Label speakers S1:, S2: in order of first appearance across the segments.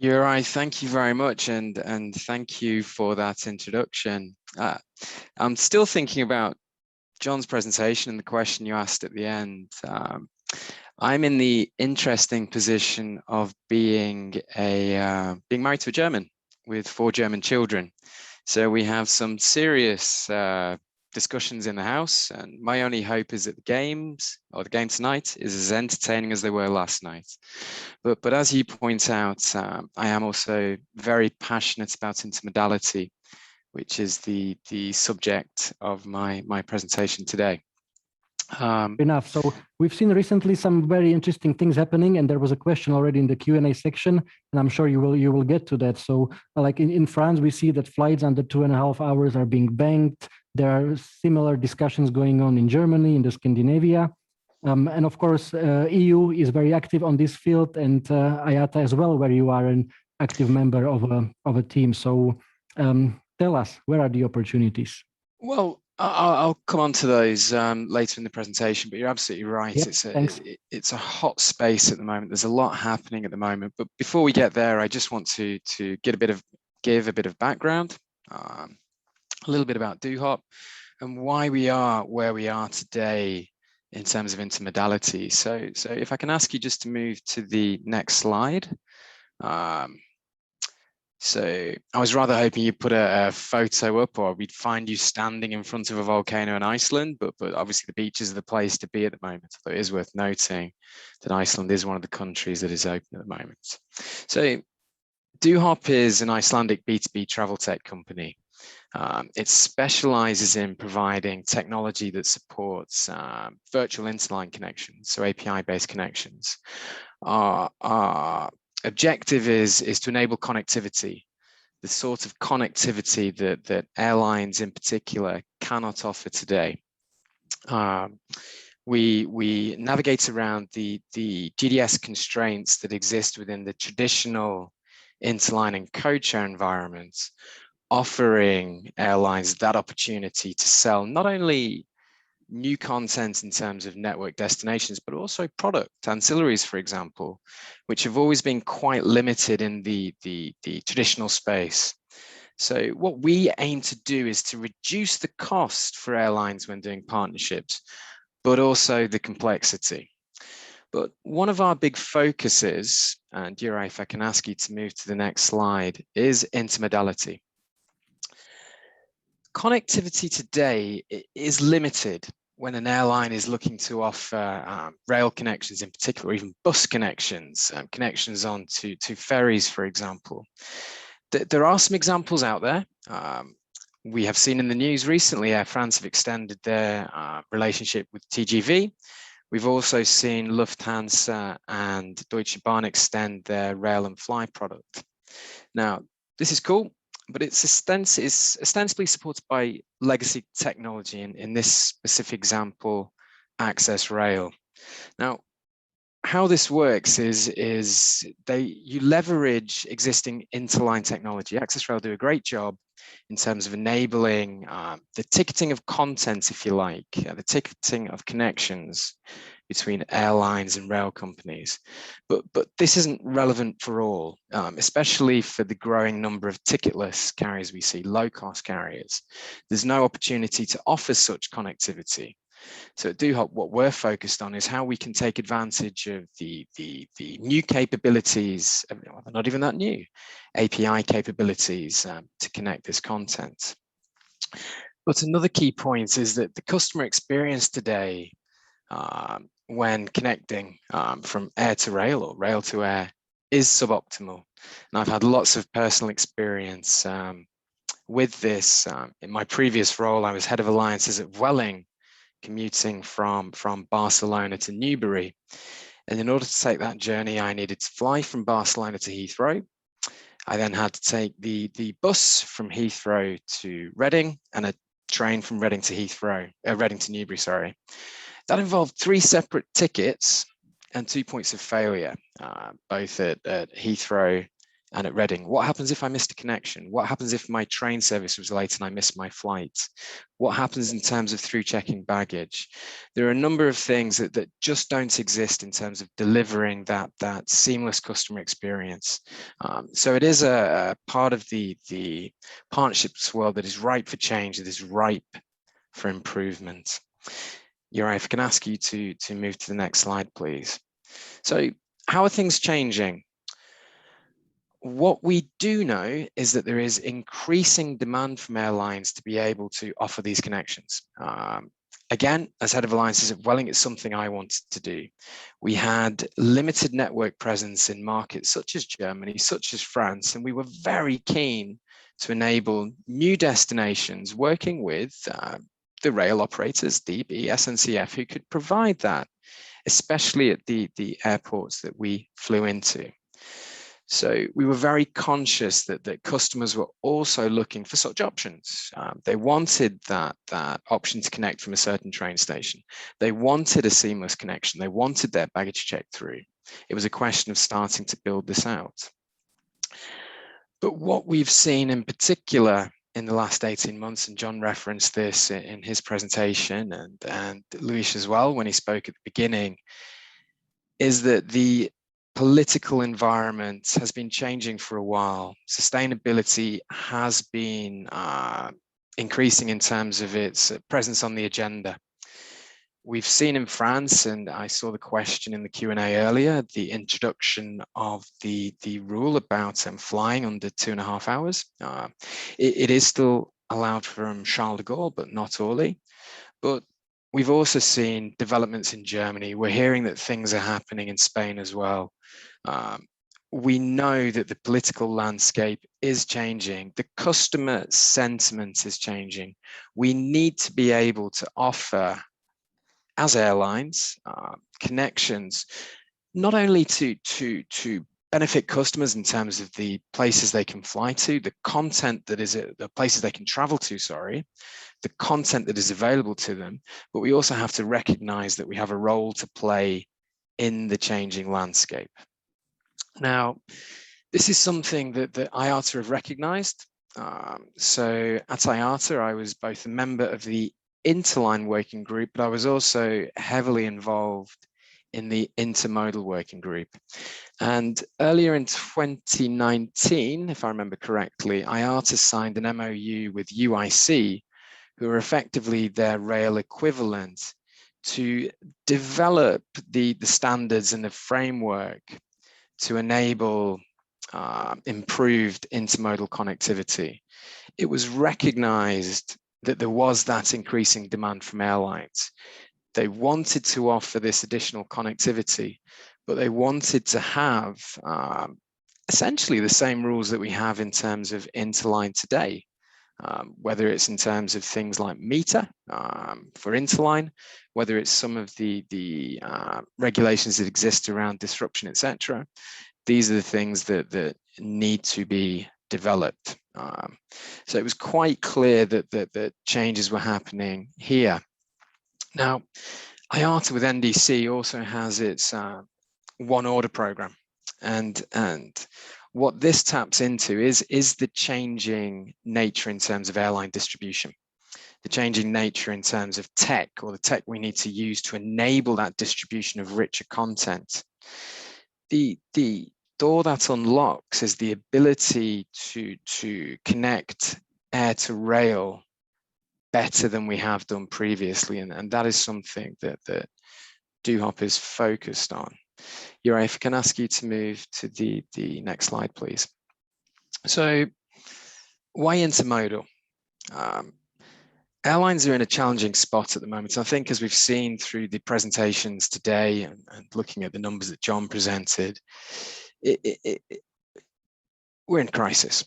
S1: You're right. Thank you very much, and thank you for that introduction. I'm still thinking about John's presentation and the question you asked at the end. I'm in the interesting position of being being married to a German with 4 German children. So we have some serious discussions in the house, and my only hope is that the game tonight is as entertaining as they were last night. But as you point out, I am also very passionate about intermodality, which is the subject of my presentation today.
S2: Enough. So we've seen recently some very interesting things happening, and there was a question already in the Q&A section, and I'm sure you will get to that. So like in France, we see that flights under 2.5 hours are being banked. There are similar discussions going on in Germany, in the Scandinavia. And of course, EU is very active on this field, and IATA as well, where you are an active member of a team. So tell us, where are the opportunities?
S1: Well, I'll come on to those later in the presentation, but you're absolutely right.
S2: Yep,
S1: it's a hot space at the moment. There's a lot happening at the moment. But before we get there, I just want to give a bit of background, a little bit about Dohop and why we are where we are today in terms of intermodality. So if I can ask you just to move to the next slide. So I was rather hoping you'd put a photo up, or we'd find you standing in front of a volcano in Iceland, but obviously the beaches are the place to be at the moment. Although it is worth noting that Iceland is one of the countries that is open at the moment. So Dohop is an Icelandic B2B travel tech company. It specializes in providing technology that supports virtual interline connections, so API-based connections. Our objective is to enable connectivity, the sort of connectivity that airlines in particular cannot offer today. We navigate around the GDS constraints that exist within the traditional interline and code share environments, offering airlines that opportunity to sell not only new content in terms of network destinations, but also product ancillaries, for example, which have always been quite limited in the traditional space. So what we aim to do is to reduce the cost for airlines when doing partnerships, but also the complexity. But one of our big focuses, and Yuri, if I can ask you to move to the next slide, is intermodality. Connectivity today is limited when an airline is looking to offer rail connections in particular, or even bus connections, connections onto ferries, for example. There are some examples out there. We have seen in the news recently, Air France have extended their relationship with TGV. We've also seen Lufthansa and Deutsche Bahn extend their rail and fly product. Now, this is cool, but it's ostensibly supported by legacy technology, in this specific example, Access Rail. Now, how this works is you leverage existing interline technology. Access Rail do a great job in terms of enabling the ticketing of content, if you like, the ticketing of connections between airlines and rail companies. But this isn't relevant for all, especially for the growing number of ticketless carriers we see, low-cost carriers. There's no opportunity to offer such connectivity. So at Dohop, what we're focused on is how we can take advantage of the new capabilities, not even that new, API capabilities to connect this content. But another key point is that the customer experience today, when connecting from air to rail or rail to air, is suboptimal. And I've had lots of personal experience with this. In my previous role, I was head of alliances at Vueling, commuting from Barcelona to Newbury. And in order to take that journey, I needed to fly from Barcelona to Heathrow. I then had to take the bus from Heathrow to Reading and a train from Reading to Reading to Newbury, sorry. That involved 3 separate tickets and 2 points of failure, both at Heathrow and at Reading? What happens if I missed a connection? What happens if my train service was late and I missed my flight? What happens in terms of through checking baggage? There are a number of things that just don't exist in terms of delivering that seamless customer experience. So it is a part of the partnerships world that is ripe for change, that is ripe for improvement. Uri, if I can ask you to move to the next slide, please. So how are things changing? What we do know is that there is increasing demand from airlines to be able to offer these connections. Again, as head of alliances at Welling, it's something I wanted to do. We had limited network presence in markets such as Germany, such as France, and we were very keen to enable new destinations working with the rail operators, DB, SNCF, who could provide that, especially at the airports that we flew into. So we were very conscious that customers were also looking for such options. They wanted that option to connect from a certain train station. They wanted a seamless connection. They wanted their baggage checked through. It was a question of starting to build this out. But what we've seen in particular in the last 18 months, and John referenced this in his presentation, and Luis as well when he spoke at the beginning, is that the political environment has been changing for a while. Sustainability has been increasing in terms of its presence on the agenda. We've seen in France, and I saw the question in the Q&A earlier, the introduction of the rule about flying under 2.5 hours. It is still allowed from Charles de Gaulle, but not Orly. But we've also seen developments in Germany. We're hearing that things are happening in Spain as well. We know that the political landscape is changing. The customer sentiment is changing. We need to be able to offer, as airlines, connections, not only to benefit customers in terms of the places they can fly to, the content that is the places they can travel to, sorry, the content that is available to them, but we also have to recognize that we have a role to play in the changing landscape. Now, this is something that IATA have recognized. So at IATA, I was both a member of the Interline working group, but I was also heavily involved in the intermodal working group. And earlier in 2019, if I remember correctly, IATA signed an MOU with UIC, who are effectively their rail equivalent, to develop the standards and the framework to enable improved intermodal connectivity. It was recognized that there was that increasing demand from airlines. They wanted to offer this additional connectivity, but they wanted to have essentially the same rules that we have in terms of Interline today, whether it's in terms of things like meter for Interline, whether it's some of the regulations that exist around disruption, etc. These are the things that need to be developed. So it was quite clear that changes were happening here. Now, IATA with NDC also has its one order program, and what this taps into is the changing nature in terms of airline distribution, the changing nature in terms of tech, or the tech we need to use to enable that distribution of richer content. The door that unlocks is the ability to connect air to rail better than we have done previously, and that is something that Dohop is focused on. Uri, if I can ask you to move to the next slide, please. So why intermodal? Airlines are in a challenging spot at the moment. I think, as we've seen through the presentations today and looking at the numbers that John presented, we're in crisis.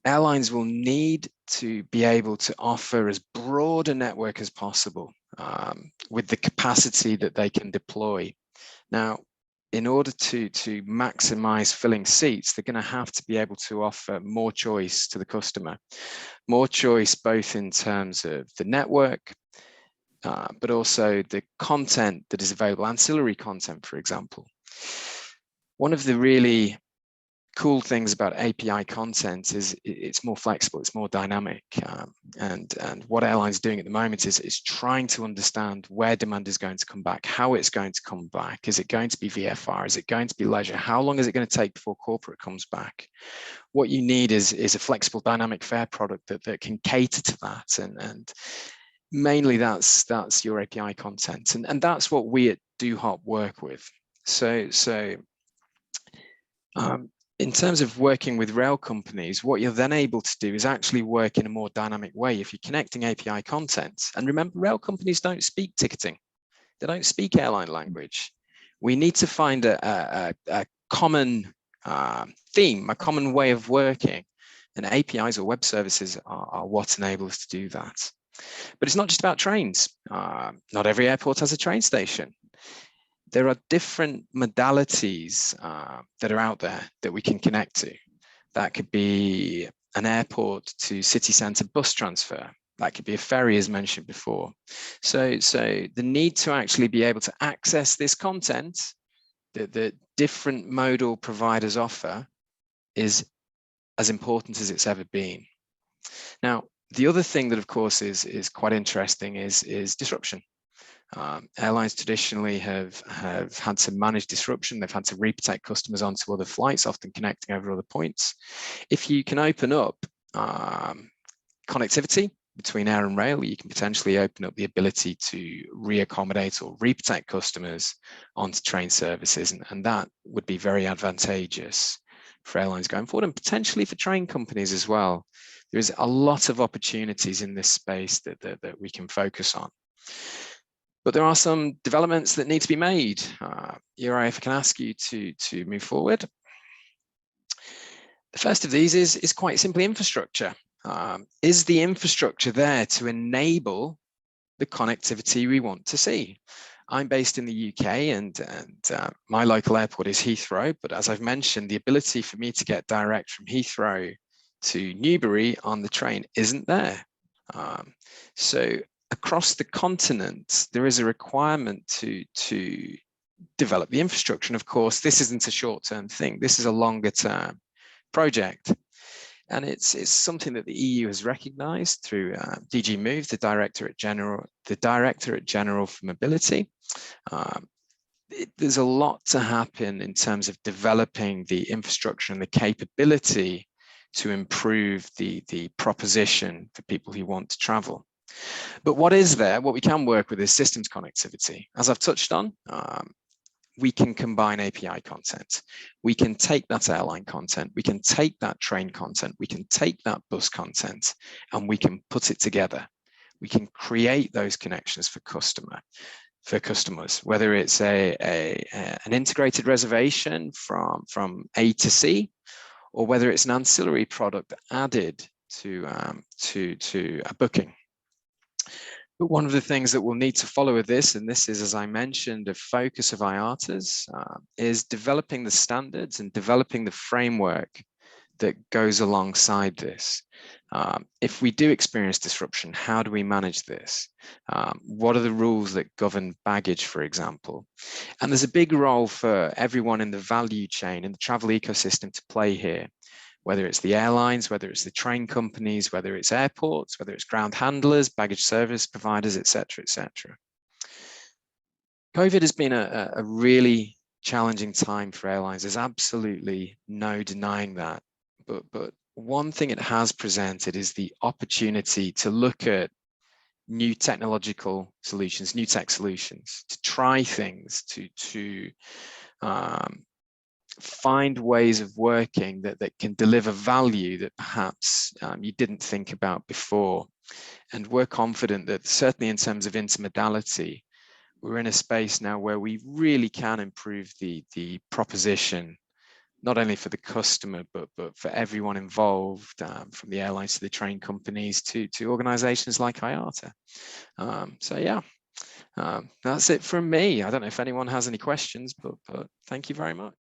S1: Airlines will need to be able to offer as broad a network as possible with the capacity that they can deploy. Now, in order to maximize filling seats, they're going to have to be able to offer more choice to the customer, more choice both in terms of the network, but also the content that is available, ancillary content, for example. One of the really cool things about API content is it's more flexible, it's more dynamic, and what airlines are doing at the moment is trying to understand where demand is going to come back, how it's going to come back. Is it going to be VFR? Is it going to be leisure? How long is it going to take before corporate comes back? What you need is a flexible dynamic fare product that can cater to that, and mainly that's your API content, and that's what we at Dohop work with. So in terms of working with rail companies, what you're then able to do is actually work in a more dynamic way if you're connecting API content. And remember, rail companies don't speak ticketing. They don't speak airline language. We need to find a common theme, a common way of working. And APIs or web services are what enable us to do that. But it's not just about trains. Not every airport has a train station. There are different modalities that are out there that we can connect to. That could be an airport to city centre bus transfer. That could be a ferry, as mentioned before. So the need to actually be able to access this content that different modal providers offer is as important as it's ever been. Now, the other thing that, of course, is quite interesting is disruption. Airlines traditionally have had to manage disruption. They've had to reprotect customers onto other flights, often connecting over other points. If you can open up connectivity between air and rail, you can potentially open up the ability to reaccommodate or reprotect customers onto train services, and that would be very advantageous for airlines going forward, and potentially for train companies as well. There's a lot of opportunities in this space that we can focus on. But there are some developments that need to be made. Uri, if I can ask you to move forward. The first of these is quite simply infrastructure. Is the infrastructure there to enable the connectivity we want to see? I'm based in the UK, and my local airport is Heathrow, but as I've mentioned, the ability for me to get direct from Heathrow to Newbury on the train isn't there. So across the continent, there is a requirement to develop the infrastructure. And of course, this isn't a short-term thing. This is a longer-term project. And it's something that the EU has recognized through DG Move, the Directorate General for Mobility. There's a lot to happen in terms of developing the infrastructure and the capability to improve the proposition for people who want to travel. But what is there? What we can work with is systems connectivity. As I've touched on, we can combine API content. We can take that airline content, we can take that train content, we can take that bus content, and we can put it together. We can create those connections for customers, whether it's an integrated reservation from A to C, or whether it's an ancillary product added to a booking. But one of the things that we'll need to follow with this, and this is, as I mentioned, a focus of IATA's, is developing the standards and developing the framework that goes alongside this. If we do experience disruption, how do we manage this? What are the rules that govern baggage, for example? And there's a big role for everyone in the value chain, in the travel ecosystem to play here, whether it's the airlines, whether it's the train companies, whether it's airports, whether it's ground handlers, baggage service providers, etc., etc. COVID has been a really challenging time for airlines. There's absolutely no denying that. But one thing it has presented is the opportunity to look at new technological solutions, new tech solutions, to try things, to find ways of working that can deliver value that perhaps you didn't think about before. And we're confident that certainly in terms of intermodality, we're in a space now where we really can improve the proposition, not only for the customer, but for everyone involved, from the airlines to the train companies to organizations like IATA. So yeah, that's it from me. I don't know if anyone has any questions, but thank you very much.